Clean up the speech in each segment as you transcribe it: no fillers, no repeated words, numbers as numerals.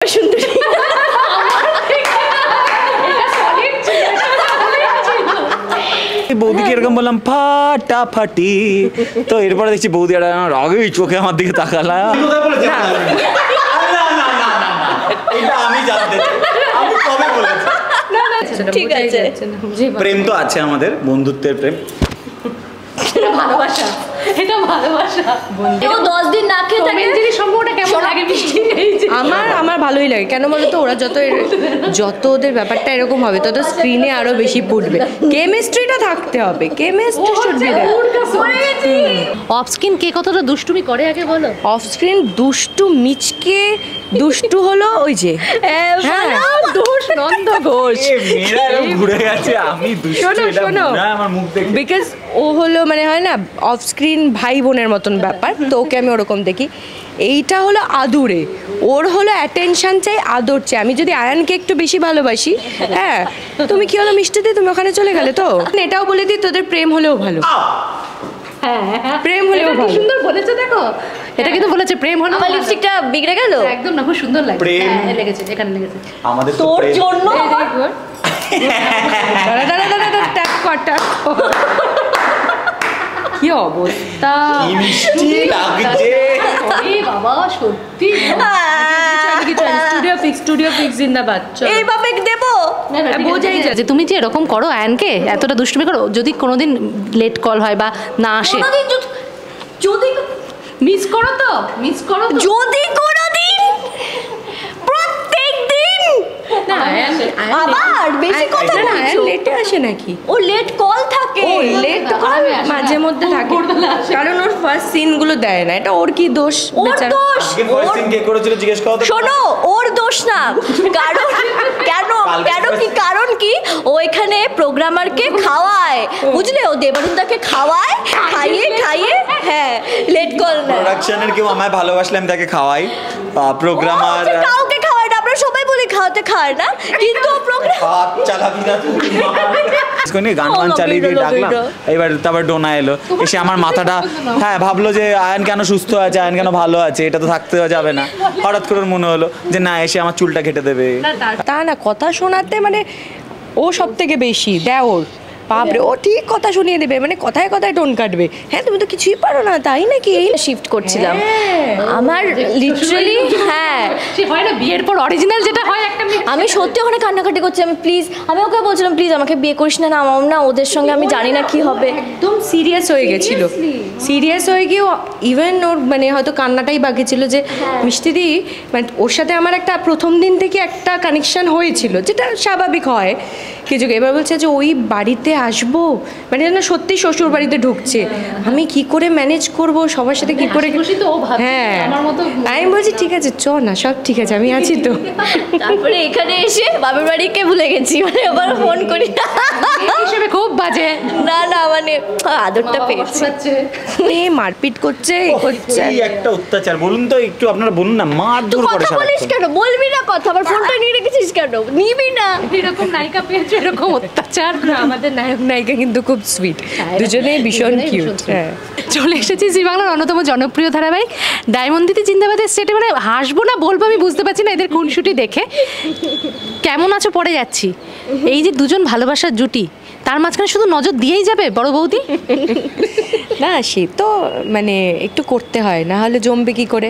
সুন্দরী বৌদিকে এরকম বললাম ফাটাফাটি, তো এরপরে দেখছি বৌদি রাগে চোখে আমার দিকে তাকালা। ঠিক আছে, প্রেম তো আছে আমাদের, বন্ধুত্বের প্রেম, ভালোবাসা, এটা ভালোবাসা। কেউ 10 দিন না খেয়ে থাকে সম্পর্কটা কেমন লাগে মিষ্টি? আমার ভালোই লাগে। কেন বলো তো, ওরা যত ওদের ব্যাপারটা এরকম হবে তত স্ক্রিনে আরো বেশি ফুটবে। কেমিস্ট্রিটা থাকতে হবে, chemistry should be there. Off screen কে কতটা দুষ্টুমি করে আগে বলো। অফ স্ক্রিন দুষ্টু মিচকে দুষ্টু হলো ওই যে দোষ নন্দ ঘোষ। ঘুরে গেছে আমি দুষ্টু, এটা আমার মুখ দেখে। বিকজ ও হলো মানে হয় না অফ স্ক্রিন ভাই বোনের মতন ব্যাপার, তো ওকে আমি ওরকম দেখি। এইটা হলো আদুরে, ওর হলো অ্যাটেনশন চাই, আদর চাই। আমি যদি আয়ানকে একটু বেশি ভালোবাসি, হ্যাঁ তুমি কি হলো মিষ্টিতে, তুমি ওখানে চলে গেলে, তো এটাও বলে দিই তোদের প্রেম হলেও ভালো, প্রেম হলেও ভালো। সুন্দর বলেছে, দেখো এটা কিন্তু বলেছে প্রেম হলো। আমার লিপস্টিকটা বিগড়ে গেল একদম না, খুব সুন্দর লাগে। প্রেম লেগেছে, এখানে লেগেছে আমাদের তোর জন্য। কি অবস্থা, কি মিষ্টি লাগছে বাবা, সত্যি স্টুডিও ফিক্স জিন্দাবাদ। এইভাবে দেবো বোঝাই যায় যে তুমি যে এরকম করো আয়নকে, এতটা দুষ্টুমি করো, যদি কোনোদিন লেট কল হয় বা না আসে, যদি মিস করো তো যদি কোনোদিন প্রত্যেক দিন আবার বেশি কথা বলছো। লেটে আসে নাকি? ও লেট কল থাকে, ও লেট কল মাঝে মধ্যে থাকে, কারণ ওর ফার্স্ট সিন গুলো দেয় না। এটা ওর কি দোষ? ওর দোষ। ফার্স্ট সিন কে করেছিল জিজ্ঞেস করো তো। শোনো, ওর দোষ না, কারণ কারণ কি ও এখানে প্রোগ্রামারকে খাওয়ায়, বুঝলে, ও দেবানন্দাকে খাওয়ায়, খাইয়ে হ্যাঁ লেট কল না। প্রোডাকশনের কেউ আমায় ভালোবাসলে আমি তাকে খাওয়াই, প্রোগ্রামার কাউকে খাওয়ায় না, আমরা সবাই বলি খাওয়াতে খায় না, কিন্তু প্রোগ্রাম চালাবি না তুই। গান চালিয়ে দিয়ে ডাকলাম, এবার তারপর ডোনা এলো, এসে আমার মাথাটা হ্যাঁ ভাবলো যে আয়ন কেন সুস্থ আছে, আয়ন কেন ভালো আছে, এটা তো থাকতে যাবে না। হঠাৎ করে মনে হলো যে না, এসে আমার চুলটা কেটে দেবে। তা না, কথা শোনাতে মানে ও সব থেকে বেশি দেওর, বাপরে ও ঠিক কথা শুনিয়ে দেবে, মানে কথায় কথায় টোন কাটবে। হ্যাঁ তুমি তো কিছুই পারো না, তাই নাকি? এই শিফট করছিলাম আমার লিটারালি, হ্যাঁ সে হয় না বিয়ের পর অরিজিনাল যেটা হয় একটা, আমি সত্যি ওখানে কান্নাকাটি করছি। আমি ওকে বলছিলাম প্লিজ আমাকে বিয়ে করিস না, আমার না ওদের সঙ্গে আমি জানি না কি হবে। একদম সিরিয়াস হয়ে গেছিল, সিরিয়াস হয়ে গিয়ে ইভেন ওর মানে হয়তো কান্নাটাই বাকি ছিল যে মিষ্টিদি, মানে ওর সাথে আমার একটা প্রথম দিন থেকে একটা কানেকশন হয়েছিল, যেটা স্বাভাবিক হয় কিছু। এবার বলছে যে ওই বাড়িতে আসবো, মানে যেন সত্যি শ্বশুর বাড়িতে ঢুকছে, আমি কি করে ম্যানেজ করব সবার সাথে, কি করে। হ্যাঁ আমি বলছি ঠিক আছে চ না, সব ঠিক আছে, আমি আছি তো। তারপরে এখানে এসে বাবার বাড়িকে ভুলে গেছি, মানে আবার ফোন করি হিসেবে খুব বাজে। না মানে আদরটা পেয়েছে, মারপিট করছে একটা অত্যাচার। বলুন তো একটু, আপনারা বলুন না, মারধর করে। কথা বলিস কেন, বলবি না কথা, আবার ফোনটা নিয়ে রেখেছিস কেন, নিবি না। এরকম নায়িকা পেয়েছে, এরকম অত্যাচার। আমাদের নায়ক নায়িকা কিন্তু খুব সুইট, দুজনেই ভীষণ কিউট। হ্যাঁ, চলে এসেছি জি বাংলার অন্যতম জনপ্রিয় ধারাবাহিক ডায়মন্ড দিদি জিন্দাবাদের সেটে। মানে হাসবো না বলবো আমি বুঝতে পারছি না এদের খুনসুটি দেখে। কেমন আছো পরে যাচ্ছি, এই যে দুজন ভালোবাসার জুটি, তার মাঝখানে শুধু নজর দিয়েই যাবে বড় বৌদি? না সে তো মানে একটু করতে হয়, না হলে জমবে কি করে।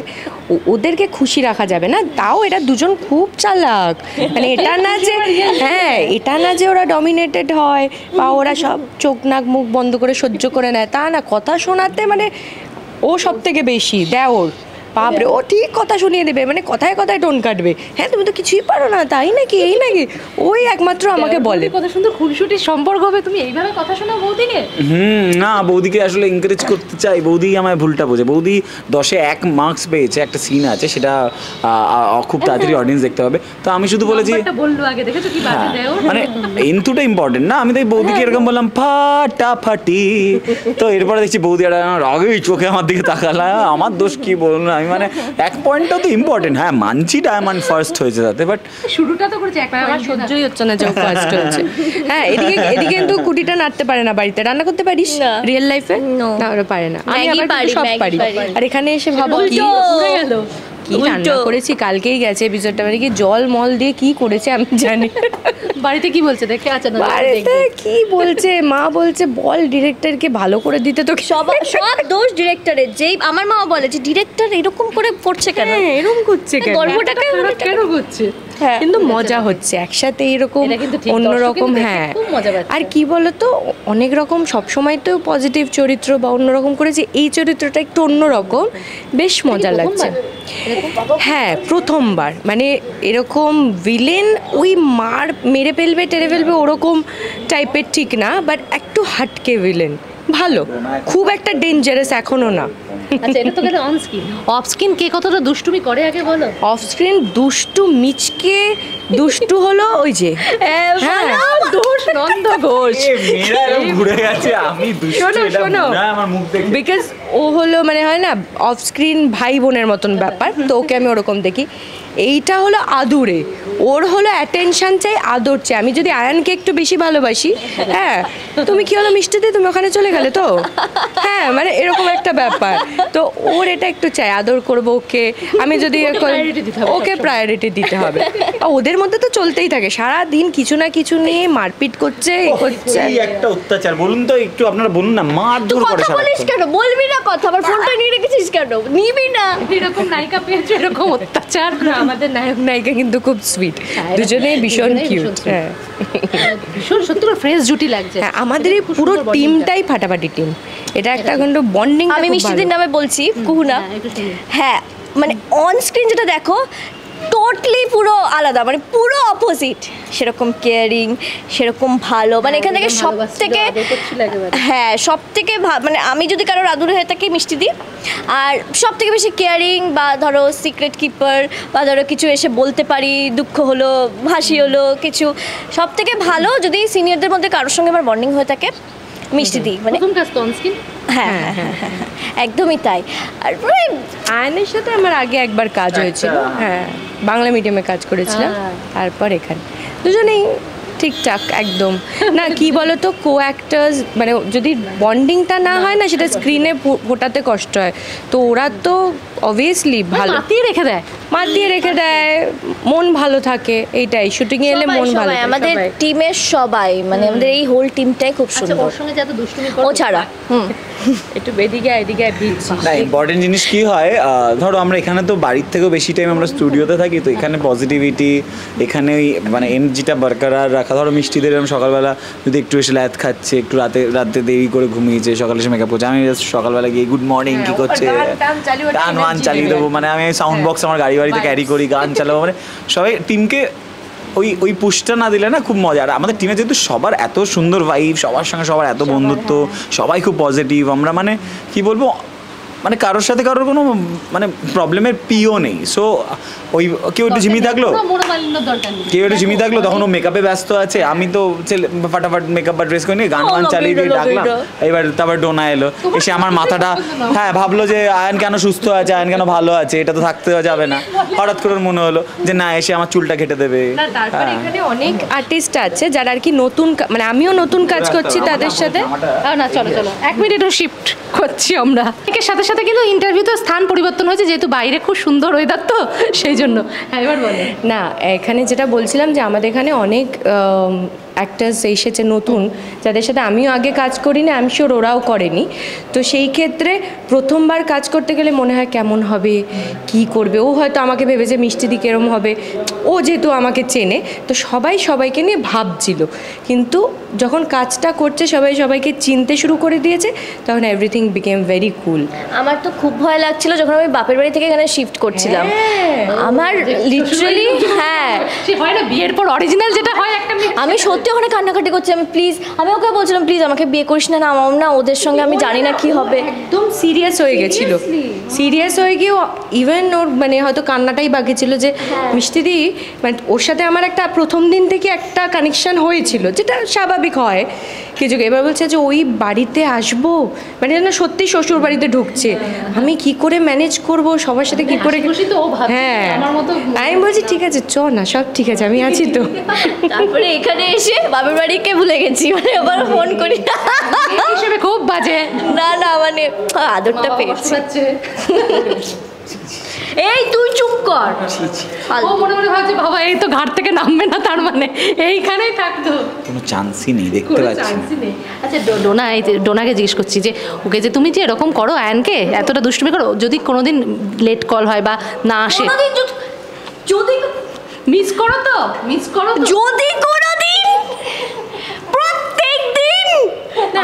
ওদেরকে খুশি রাখা যাবে না, তাও এরা দুজন খুব চালাক, মানে এটা না যে ওরা ডমিনেটেড হয় বা ওরা সব চোখ নাক মুখ বন্ধ করে সহ্য করে নেয়, তা না। কথা শোনাতে মানে ও সব থেকে বেশি দেওর, বাপরে ও ঠিক কথা শুনিয়ে দেবে, মানে কথায় কথায় টোন কাটবে। হ্যাঁ তুমি তো কিছুই পারো না, তাই নাকি, এই নাকি, ওই একমাত্র আমাকে বলে। কত সুন্দর খুনসুটির সম্পর্ক হবে, তুমি এইভাবে কথা শোনাও বৌদিকে? না, বৌদিকে আসলে এনকারেজ করতে চাই। বৌদি আমায় ভুলটা বোঝে। বৌদি 10-এ 1 মার্কস পেয়েছে, একটা সিন আছে, সেটা খুব তাড়াতাড়ি অডিয়েন্স দেখতে হবে। তো আমি শুধু বলেছি বললো আগে, দেখেছো কি বাজে দেও, মানে এন্তুটা ইম্পর্টেন্ট না। আমি তাই বৌদিকে এরকম বললাম ফাটাফাটি, তো এরপরে দেখছি বৌদি রাগে চোখে আমার দিকে তাকালা। আমার দোষ কি বলুন, আমি মানে এক পয়েন্টটাও তো ইম্পর্টেন্ট। হ্যাঁ মানছি ডায়মন্ড ফার্স্ট হয়েছে তাতে, বাট শুরুটা তো করেছে, আমার সহ্যই হচ্ছে না যে ফার্স্ট হয়েছে। হ্যাঁ এদিকে কিন্তু কুটিটা নাড়তে পারে না, বাড়িতে রান্না করতে পারিস রিয়েল লাইফে? না ওরা পারে না, আমি আবার সব পারি। আর এখানে এসে ভাবো কি কি রান্না করেছি কালকেই গেছে এপিসোডটা, মানে কি জল মল দিয়ে কি করেছে আমি জানি। বাড়িতে কি বলছে দেখে? আচ্ছা না, বাড়িতে কি বলছে, মা বলছে বল ডিরেক্টরকে ভালো করে দিতে, তো সব দোষ ডিরেক্টরের। যেই আমার মা বলে যে ডিরেক্টর এরকম করে করছে কেন, এরকম করছে কেন, গল্পটাকে কেন করছে? কিন্তু মজা হচ্ছে একসাথে এরকম অন্যরকম। হ্যাঁ, আর কি বলতো, অনেক রকম সবসময় তো পজিটিভ চরিত্র বা অন্যরকম করেছে, এই চরিত্রটা একটু অন্যরকম, বেশ মজা লাগছে। হ্যাঁ, প্রথমবার মানে এরকম ভিলেন ওই মেরে ফেলবে টেরে ফেলবে ওরকম টাইপের ঠিক না, বাট একটু হাটকে ভিলেন, ভালো, খুব একটা ডেঞ্জারাস এখনো না। আচ্ছা, এটা তো গেল অন স্ক্রিন। অফ স্ক্রিন কে কতটা দুষ্টুমি করে আগে বলো। অফ স্ক্রিন দুষ্টু মিচকে দুষ্টু হলো ওই যে দোষ নন্দ ঘোষ, ঘুরে গেছে। আমি শোনো আমার মুখ দেখে, বিকজ ও হলো মানে হয় না অফ স্ক্রিন ভাই বোনের মতন ব্যাপার, তো ওকে আমি ওরকম দেখি। এইটা হলো আদুরে, ওর হলো অ্যাটেনশন চাই, আদর চাই। আমি যদি আয়ানকে একটু বেশি ভালোবাসি, হ্যাঁ তুমি কি হলো মিষ্টি দিয়ে তুমি ওখানে চলে গেলে তো, হ্যাঁ মানে এরকম একটা ব্যাপার। তো ওর এটা একটু চাই, আদর করবো ওকে। আমি যদি ওকে প্রায়োরিটি দিতে হবে। ওদের মধ্যে তো চলতেই থাকে, সারা দিন কিছু না কিছু নিয়ে মারপিট করছে, একটা অত্যাচার। বলুন তো একটু, আপনারা বলুন না, মারধর করে। কথা বলিস কেন, বলবি না কথা, আবার ফোনটা নিয়ে রেখেছিস কেন, নিবি না? এরকম নায়িকা পেয়েছে, এরকম অত্যাচার। আমাদের নায়ক নায়িকা কিন্তু খুব সুইট, দুজনেই ভীষণ কিউট। হ্যাঁ, ভীষণ সত্যি ফ্রেশ জুটি লাগছে। হ্যাঁ, আমাদের এই পুরো টিমটাই ফাটাফাটি টিম, এটা একটা কিন্তু বন্ডিং। আমি মিষ্টিদির নামে বলছি, কুহুনা। হ্যাঁ, মানে অন স্ক্রিন যেটা দেখো টোটালি পুরো আলাদা, মানে পুরো অপোজিট। সেরকম কেয়ারিং, সেরকম ভালো, মানে এখান থেকে সব থেকে, হ্যাঁ সব থেকে মানে আমি যদি কারোর আদুরে হয়ে থাকি মিষ্টি দিই, আর সব থেকে বেশি কেয়ারিং, বা ধরো সিক্রেট কিপার, বা ধরো কিছু এসে বলতে পারি, দুঃখ হলো হাসি হলো কিছু, সব থেকে ভালো যদি সিনিয়রদের মধ্যে কারোর সঙ্গে আমার বন্ডিং হয়ে থাকে মিষ্টি দিই। মানে হ্যাঁ হ্যাঁ হ্যাঁ হ্যাঁ একদমই তাই। আর আয়নের সাথে আমার আগে একবার কাজ হয়েছিল, হ্যাঁ বাংলা মিডিয়ামে কাজ করেছিলাম, তারপর এখানে দুজনেই ঠিকঠাক একদম। না কি বলতো, কো অ্যাক্টার্স মানে যদি বন্ডিংটা না হয় না, সেটা স্ক্রিনে ফোটাতে কষ্ট হয়। তো ওরা তো অবভিয়াসলি ভালো মাতিয়ে রেখে দেয়, মাতিয়ে রেখে দেয়, মন ভালো থাকে, এইটাই শুটিং এ এলে মন ভালো থাকে। আমাদের টিমের সবাই, মানে আমাদের এই হোল টিমটাই খুব সুন্দর। ওর সঙ্গে যত দুষ্টুমি করে ও ছাড়া একটু এদিকে এদিকে ভিড়ছি না। ইম্পর্টেন্ট জিনিস কি হয়, ধরো আমরা এখানে তো বাড়ির থেকেও বেশি টাইম আমরা স্টুডিওতে থাকি, তো এখানে পজিটিভিটি, এখানে ওই মানে এনার্জিটা বরকরার রাখা। ধরো মিষ্টিদের এরকম সকালবেলা যদি একটু এসে ল্যাদ খাচ্ছে, একটু রাতে দেরি করে ঘুমিয়েছে, সকালে এসে মেকআপ করছে, আমি জাস্ট সকালবেলা গিয়ে গুড মর্নিং কী করছে, গান চালিয়ে দেবো। মানে আমি সাউন্ড বক্স আমার বাড়িতে ক্যারি করি, গান চালাবো, মানে সবাই টিমকে ওই পুশটা না দিলে না খুব মজা। আর আমাদের টিমে যেহেতু সবার এত সুন্দর ভাইব, সবার সঙ্গে সবার এত বন্ধুত্ব, সবাই খুব পজিটিভ, আমরা মানে কি বলবো, মানে কারোর সাথে কারোর কোনো মানে প্রবলেমের পিও নেই। সো ওই কেউ একটু ঝিমিয়ে থাকলো, কেউ একটু ঝিমিয়ে থাকলো, তখন ও মেকআপে ব্যস্ত আছে, আমি তো ফাটাফাট মেকআপ বা ড্রেস করে নিয়ে গান চালিয়ে দিয়ে ডাকলাম। এবার তারপর ডোনা এলো, এসে আমার মাথাটা, হ্যাঁ ভাবলো যে আয়ন কেন সুস্থ আছে, আয়ন কেন ভালো আছে, এটা তো থাকতে যাবে না। হঠাৎ করে মনে হলো যে না, এসে আমার চুলটা কেটে দেবে। তারপরে এখানে অনেক আর্টিস্ট আছে যারা আর কি নতুন, মানে আমিও নতুন কাজ করছি তাদের সাথে। না চলো 1 মিনিটও শিফট করছি আমরা। এর সাথে সাথে কিন্তু ইন্টারভিউতে স্থান পরিবর্তন হয়েছে, যেহেতু বাইরে খুব সুন্দর ওয়েদার, তো সেই জন্য। হ্যাঁ এবার বলো। না এখানে যেটা বলছিলাম যে আমাদের এখানে অনেক অ্যাক্টার্স এসেছে নতুন, যাদের সাথে আমিও আগে কাজ করিনি, আমি শিওর ওরাও করেনি। তো সেই ক্ষেত্রে প্রথমবার কাজ করতে গেলে মনে হয় কেমন হবে, কি করবে। ও হয়তো আমাকে ভেবেছে মিষ্টি দি কেরম হবে, ও যেহেতু আমাকে চেনে, তো সবাই সবাইকে নিয়ে ভাবছিল। কিন্তু যখন কাজটা করছে সবাই সবাইকে চিনতে শুরু করে দিয়েছে, তখন এভরিথিং বিকেম ভেরি কুল। আমার তো খুব ভয় লাগছিল যখন আমি বাপের বাড়ি থেকে এখানে শিফট করছিলাম। আমার লিটারালি হ্যাঁ, সে হয় না বিয়ের পর অরিজিনাল যেটা হয় একটা, আমি সত্যি ওখানে কান্নাকাটি করছি। আমি প্লিজ, আমি ওকে বলছিলাম প্লিজ আমাকে বিয়ে করিস না, আমার না ওদের সঙ্গে আমি জানি না কি হবে। একদম সিরিয়াস হয়ে গেছিল, সিরিয়াস হয়ে গিয়ে ইভেন ওর মানে হয়তো কান্নাটাই বাকি ছিল যে মিষ্টি দি, মানে ওর সাথে আমার একটা প্রথম দিন থেকে একটা কানেকশন হয়েছিল, যেটা স্বাভাবিক হয় কিছু। এবার বলছে যে ওই বাড়িতে আসবো, মানে যেন সত্যি শ্বশুর বাড়িতে ঢুকছে, আমি কি করে ম্যানেজ করব সবার সাথে, কি করে। হ্যাঁ আমি বলছি ঠিক আছে চ না, সব ঠিক আছে আমি আছি তো। তারপরে এখানে এসে বাপের বাড়িকে ভুলে গেছি, মানে আবার ফোন করি হিসেবে খুব বাজে। না মানে আদরটা পেয়েছি। এই তুই চুপ কর। ও মনে মনে ভাবছে বাবা এই তো ঘাট থেকে নামবে না, তার মানে এইখানেই থাকতো, কোনো চান্সই নেই, দেখতে কোনো পাচ্ছি না। চান্সই নেই। আচ্ছা ডোনা, এই যে ডোনাকে জিজ্ঞেস করছি যে ওকে যে তুমি যে এরকম করো আয়নকে, এতটা দুষ্টুমি করো, যদি কোনোদিন লেট কল হয় বা না আসে, কোনোদিন যদি মিস করো তো, মিস করো তো? যদি কোনোদিন প্রত্যেক দিন না,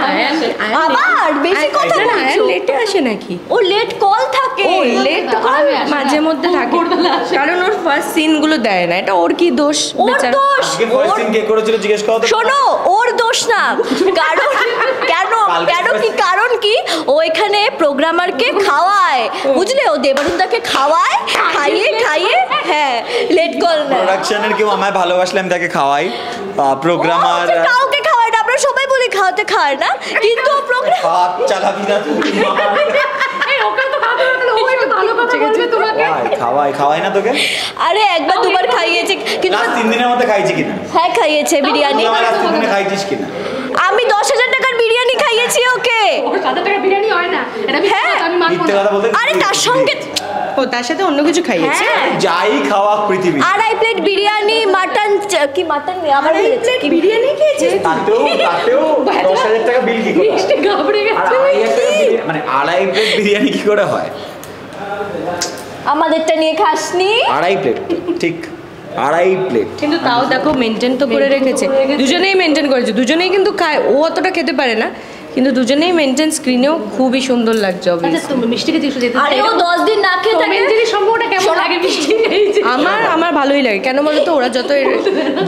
আবার বেশি কথা বলছো। লেটে আসে নাকি? ও লেট কল থাকে। ও লেট আমি আসি না। মাঝে মধ্যে থাকে, ভোরবেলা আসে। কারণ ওর ফার্স্ট সিনগুলো দেয় না, এটা ওর কি দোষ ওর বেচারা? দোষ। আজকে ফার্স্ট সিন কে করেছিল জিজ্ঞেস করো তো। শোনো, ওর দোষ না, কারণ কেন কেন কি কারণ কি, ও এখানে প্রোগ্রামারকে খাওয়ায়, বুঝলে, ও দেবানন্দাকে খাওয়ায়, খাইয়ে খাইয়ে হ্যাঁ লেট কল না। প্রোডাকশনের কেউ আমায় ভালোবাসলে আমি তাকে খাওয়াই, প্রোগ্রামার কাউকে খাওয়ায় না, আমরা সবাই বলি খাওয়াতে খাওয়ায় না, কিন্তু প্রোগ্রাম হাত চালাবি না তুই। এই ওকে তো খাওয়াতে পারলে ওই তো ভালো কথা বলবে তোমাকে। খাওয়াই খাওয়াই না তোকে? আরে একবার দুবার খাইয়েছে, কিন্তু লাস্ট 3 দিনের মধ্যে খাইছি কিনা? হ্যাঁ খাইয়েছে বিরিয়ানি। তুই আমার লাস্ট 3 দিনে খাইছিস কিনা? আমি 10,000 টাকার বিরিয়ানি খাইয়েছি ওকে। ওর 7 টাকা বিরিয়ানি হয় না, এটা মিথ্যে হ্যাঁ। কথা, আমি মানবো মিথ্যে না। কথা বলতে আরে তার সঙ্গে ও তার সাথে অন্য কিছু খাইয়েছে? হ্যাঁ, যাই খাওয়া পৃথিবী, 2.5 প্লেট বিরিয়ানি, মাটন কি মাটন আমার হয়েছে কি বিরিয়ানি খেয়েছে? তাতেও 10,000 টাকা বিল কি করে? মিষ্টি ঘাবড়ে আর গেছে। 2.5 প্লেট বিরিয়ানি কি করে হয়? আমাদেরটা নিয়ে খাসনি। 2.5 প্লেট, ঠিক 2.5 প্লেট। কিন্তু তাও দেখো মেনটেন তো করে রেখেছে, দুজনেই মেনটেন করেছে, দুজনেই কিন্তু খায়, ও অতটা খেতে পারে না, কিন্তু দুজনেই মেনটেন, স্ক্রিনেও খুবই সুন্দর লাগছে আচ্ছা obviously। তুমি মিষ্টিকে জিজ্ঞেস করতে আরে ও 10 দিন না খেয়ে থাকে। জিনিস সম্পর্কটা কেমন লাগে মিষ্টি এই যে আমার ভালোই লাগে, কেন বলো তো, ওরা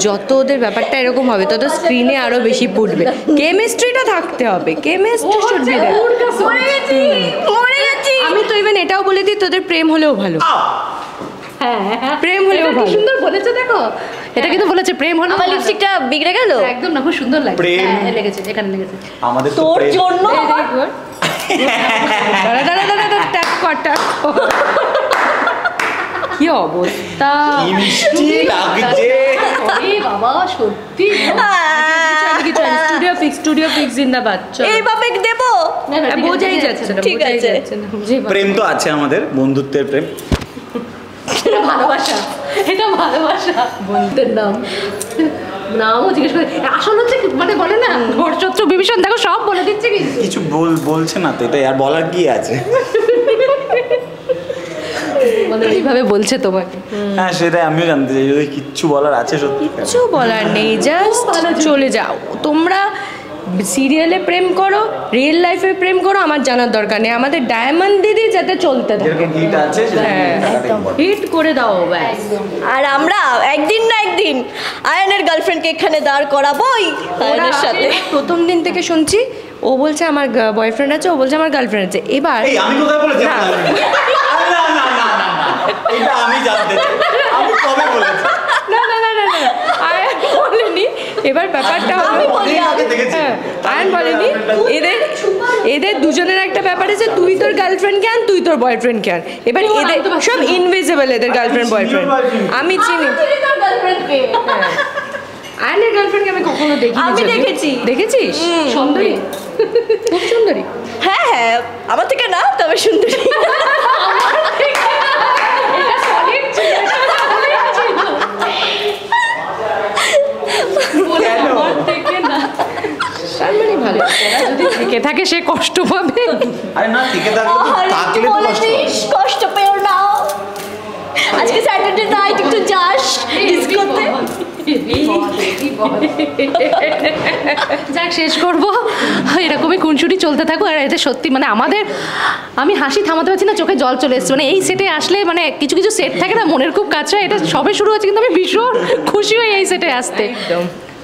যত ওদের ব্যাপারটা এরকম হবে তত স্ক্রিনে আরো বেশি ফুটবে, কেমিস্ট্রিটা থাকতে হবে, কেমিস্ট্রি শুড বি দেয়ার। মরে গেছি, মরে গেছি। আমি তো ইভেন এটাও বলে দিই, তোদের প্রেম হলেও ভালো, হ্যাঁ প্রেম হলেও এটা কি ভালো। সুন্দর বলেছে, দেখো এটা কিন্তু বলেছে প্রেম হলো আমার লিপস্টিকটা বিগড়ে গেল। একদম না, খুব সুন্দর লাগে। প্রেম। হ্যাঁ লেগেছে, এখানে লেগেছে। আমাদের তো তোর প্রেম। জন্য আমার দাঁড়া ট্যাপ কর, ট্যাপ কর। কি অবস্থা! কি মিষ্টি লাগছে। আরে বাবা সত্যি স্টুডিও ফিক্স জিন্দাবাদ। এইভাবে দেবো। না, না, ঠিক আছে, বোঝাই ঠিক যাচ্ছে না, ঠিক বোঝাই আছে। যাচ্ছে না, বুঝেই পারছি। প্রেম তো আছে আমাদের, বন্ধুত্বের প্রেম। এটা ভালোবাসা, এটা ভালোবাসা, বন্ধুদের নামও জিজ্ঞেস করে আসলে হচ্ছে মানে বলে না ঘরচত্র বিভীষণ, দেখো সব বলে দিচ্ছে কিন্তু কিছু বলছে না তো, এটা আর বলার কি আছে? মানে এইভাবে বলছে তোমাকে। হ্যাঁ সেটাই আমিও জানতে চাই, যদি কিচ্ছু বলার আছে সত্যি। কিছু বলার নেই, জাস্ট চলে যাও তোমরা। সিরিয়ালে প্রেম করো, রিয়েল লাইফে প্রেম করো, আমার জানার দরকার নেই, আমাদের ডায়মন্ড দিদি যাতে চলতে থাকে, যেরকম হিট আছে হিট করে দাও ব্যাস। আর আমরা একদিন না একদিন আয়নের গার্লফ্রেন্ডকে এখানে দাঁড় করাবোই আয়নের সাথে। প্রথম দিন থেকে শুনছি ও বলছে আমার বয়ফ্রেন্ড আছে, ও বলছে আমার গার্লফ্রেন্ড আছে, এবার এই আমি কোথায় বলেছি? না। না না না না না, এটা আমি জানতে চাই, আমি কবে বলেছি? না না না না না, আয়ন বলেনি, এবার ব্যাপারটা হলো আমি বলি আগে দেখেছি। হ্যাঁ, আয়ন বলেনি, এদের দুজনের একটা ব্যাপার আছে, তুই তোর গার্লফ্রেন্ডকে আন, তুই তোর বয়ফ্রেন্ডকে আন, এবার এদের সব ইনভিজিবল, এদের গার্লফ্রেন্ড বয়ফ্রেন্ড, আমি চিনি। আয়নের গার্লফ্রেন্ডকে আমি কখনো দেখিনি, আমি যদিও। দেখেছি। দেখেছিস? সুন্দরী, খুব সুন্দরী। হ্যাঁ হ্যাঁ, আমার থেকে না, তবে সুন্দরী। তার মানে ভালো। যদি থেকে থাকে সে কষ্ট পাবে। আরে না, থেকে থাকলে তো কষ্ট হবে। কষ্ট পেও না। আজকে স্যাটারডে নাইট একটু যাস ডিস্কোতে। যাক শেষ করবো, এরকমই খুনসুটি চলতে থাকুক। আর এটা সত্যি মানে আমাদের, আমি হাসি থামাতে পারছি না, চোখে জল চলে এসছে। মানে এই সেটে আসলে মানে কিছু কিছু সেট থাকে না, মনের খুব কাছে, এটা সবে শুরু হচ্ছে, কিন্তু আমি ভীষণ খুশি হই এই সেটে আসতে।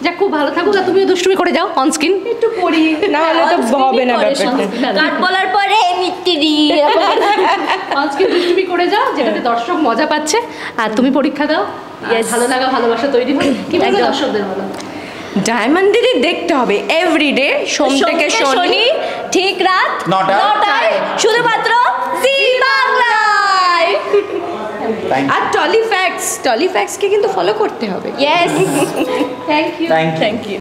যাক খুব ভালো থাকুক, আর তুমিও দুষ্টুমি করে যাও অন স্ক্রিন। একটু করি, না হলে তো হবে না ব্যাপারটা। কাট বলার পরে মিত্তিরি অন স্ক্রিন দুষ্টুমি করে যাও, যেটাতে দর্শক মজা পাচ্ছে। আর তুমি পরীক্ষা দাও, Yes. ভালো লাগা ভালোবাসা তৈরি হয়। কি বলবো একদম। দর্শকদের বলো? ডায়মন্ড দিদি দেখতে হবে এভরিডে, সোম থেকে শনি, ঠিক রাত 9টায় শুধুমাত্র জি বাংলায়। থ্যাংক আর টলিফ্যাক্টসকে কিন্তু ফলো করতে হবে। Yes, thank you. You. Thank you.